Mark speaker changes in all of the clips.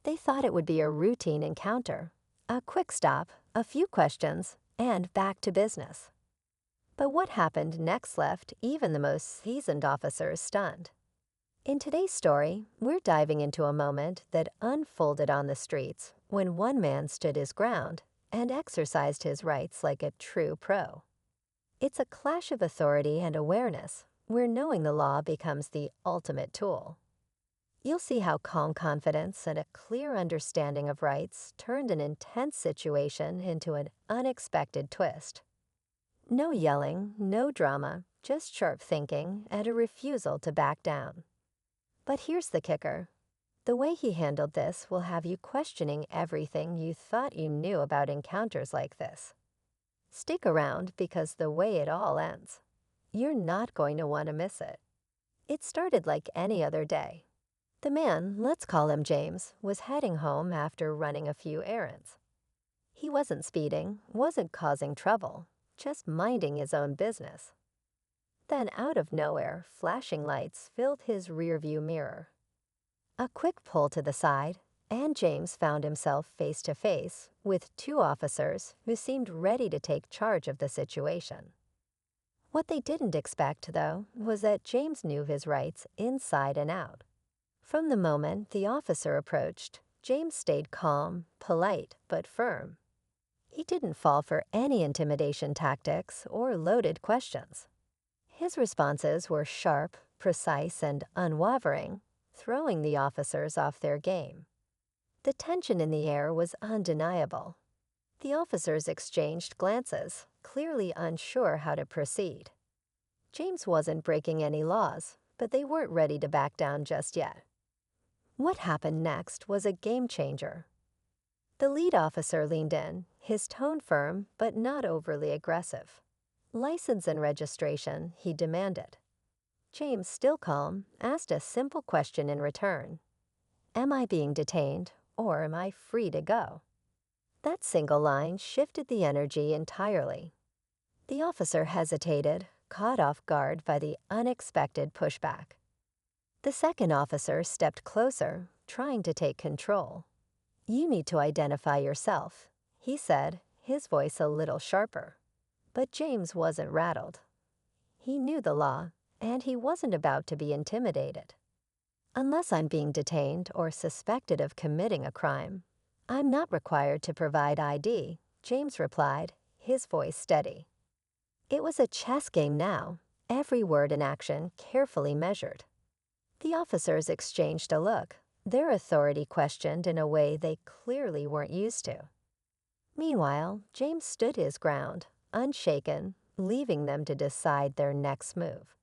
Speaker 1: They thought it would be a routine encounter, a quick stop, a few questions, and back to business. But what happened next left even the most seasoned officers stunned. In today's story, we're diving into a moment that unfolded on the streets when one man stood his ground and exercised his rights like a true pro. It's a clash of authority and awareness, where knowing the law becomes the ultimate tool. You'll see how calm confidence and a clear understanding of rights turned an intense situation into an unexpected twist. No yelling, no drama, just sharp thinking and a refusal to back down. But here's the kicker. The way he handled this will have you questioning everything you thought you knew about encounters like this. Stick around because the way it all ends, you're not going to want to miss it. It started like any other day. The man, let's call him James, was heading home after running a few errands. He wasn't speeding, wasn't causing trouble, just minding his own business. Then out of nowhere, flashing lights filled his rearview mirror. A quick pull to the side, and James found himself face to face with two officers who seemed ready to take charge of the situation. What they didn't expect, though, was that James knew his rights inside and out. From the moment the officer approached, James stayed calm, polite, but firm. He didn't fall for any intimidation tactics or loaded questions. His responses were sharp, precise, and unwavering, throwing the officers off their game. The tension in the air was undeniable. The officers exchanged glances, clearly unsure how to proceed. James wasn't breaking any laws, but they weren't ready to back down just yet. What happened next was a game changer. The lead officer leaned in, his tone firm but not overly aggressive. License and registration, he demanded. James, still calm, asked a simple question in return. Am I being detained, or am I free to go? That single line shifted the energy entirely. The officer hesitated, caught off guard by the unexpected pushback. The second officer stepped closer, trying to take control. You need to identify yourself, he said, his voice a little sharper. But James wasn't rattled. He knew the law, and he wasn't about to be intimidated. Unless I'm being detained or suspected of committing a crime, I'm not required to provide ID, James replied, his voice steady. It was a chess game now, every word and action carefully measured. The officers exchanged a look, their authority questioned in a way they clearly weren't used to. Meanwhile, James stood his ground, unshaken, leaving them to decide their next move.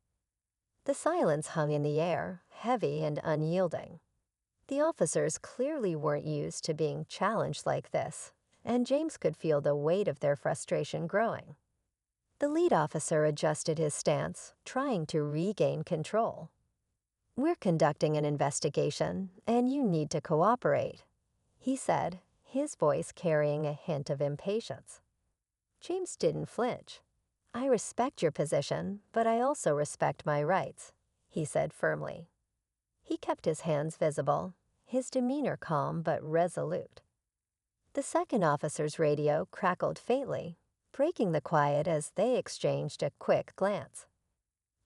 Speaker 1: The silence hung in the air, heavy and unyielding. The officers clearly weren't used to being challenged like this, and James could feel the weight of their frustration growing. The lead officer adjusted his stance, trying to regain control. We're conducting an investigation, and you need to cooperate, he said, his voice carrying a hint of impatience. James didn't flinch. I respect your position, but I also respect my rights, he said firmly. He kept his hands visible, his demeanor calm but resolute. The second officer's radio crackled faintly, breaking the quiet as they exchanged a quick glance.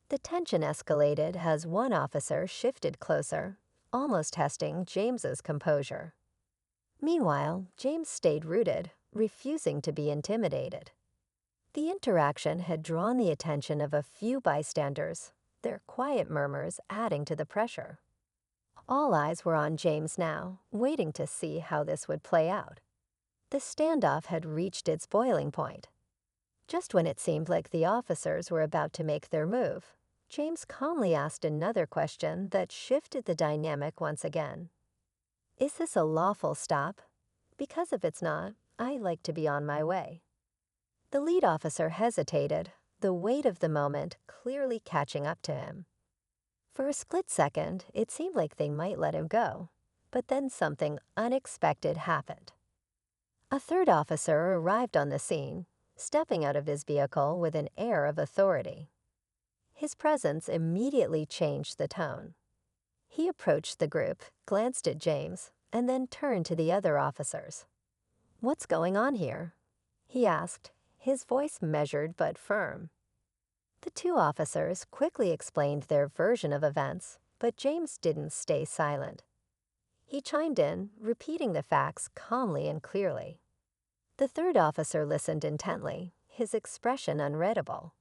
Speaker 1: The tension escalated as one officer shifted closer, almost testing James's composure. Meanwhile, James stayed rooted, refusing to be intimidated. The interaction had drawn the attention of a few bystanders, their quiet murmurs adding to the pressure. All eyes were on James now, waiting to see how this would play out. The standoff had reached its boiling point. Just when it seemed like the officers were about to make their move, James calmly asked another question that shifted the dynamic once again. Is this a lawful stop? Because if it's not, I'd like to be on my way. The lead officer hesitated, the weight of the moment clearly catching up to him. For a split second, it seemed like they might let him go, but then something unexpected happened. A third officer arrived on the scene, stepping out of his vehicle with an air of authority. His presence immediately changed the tone. He approached the group, glanced at James, and then turned to the other officers. "What's going on here?" he asked, his voice measured but firm. The two officers quickly explained their version of events, but James didn't stay silent. He chimed in, repeating the facts calmly and clearly. The third officer listened intently, his expression unreadable.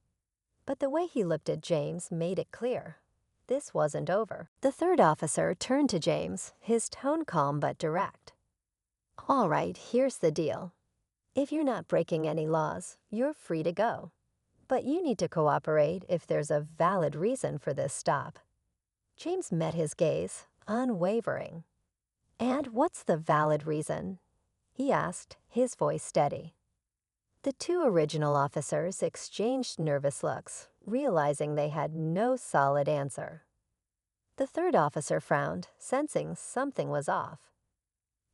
Speaker 1: But the way he looked at James made it clear. This wasn't over. The third officer turned to James, his tone calm but direct. "All right, here's the deal. If you're not breaking any laws, you're free to go. But you need to cooperate if there's a valid reason for this stop." James met his gaze, unwavering. "And what's the valid reason?" he asked, his voice steady. The two original officers exchanged nervous looks, realizing they had no solid answer. The third officer frowned, sensing something was off.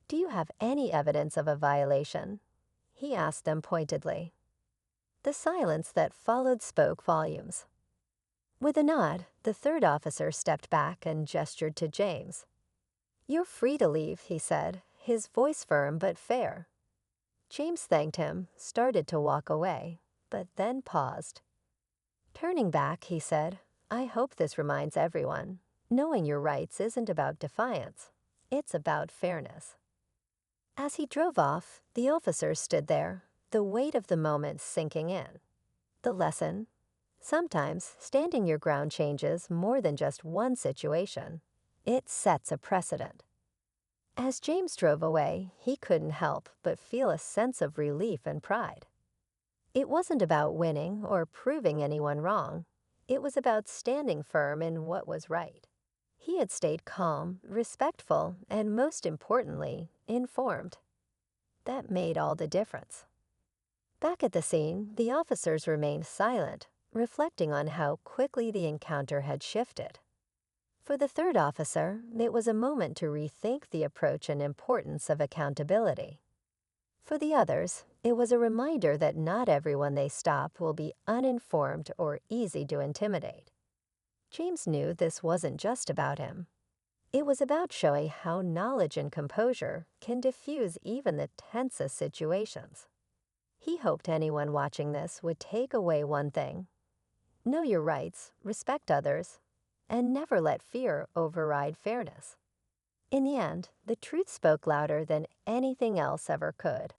Speaker 1: "Do you have any evidence of a violation?" he asked them pointedly. The silence that followed spoke volumes. With a nod, the third officer stepped back and gestured to James. "You're free to leave," he said, his voice firm but fair. James thanked him, started to walk away, but then paused. Turning back, he said, "I hope this reminds everyone. Knowing your rights isn't about defiance. It's about fairness." As he drove off, the officers stood there, the weight of the moment sinking in. The lesson? Sometimes standing your ground changes more than just one situation. It sets a precedent. As James drove away, he couldn't help but feel a sense of relief and pride. It wasn't about winning or proving anyone wrong. It was about standing firm in what was right. He had stayed calm, respectful, and most importantly, informed. That made all the difference. Back at the scene, the officers remained silent, reflecting on how quickly the encounter had shifted. For the third officer, it was a moment to rethink the approach and importance of accountability. For the others, it was a reminder that not everyone they stop will be uninformed or easy to intimidate. James knew this wasn't just about him. It was about showing how knowledge and composure can diffuse even the tensest situations. He hoped anyone watching this would take away one thing: know your rights, respect others, and never let fear override fairness. In the end, the truth spoke louder than anything else ever could.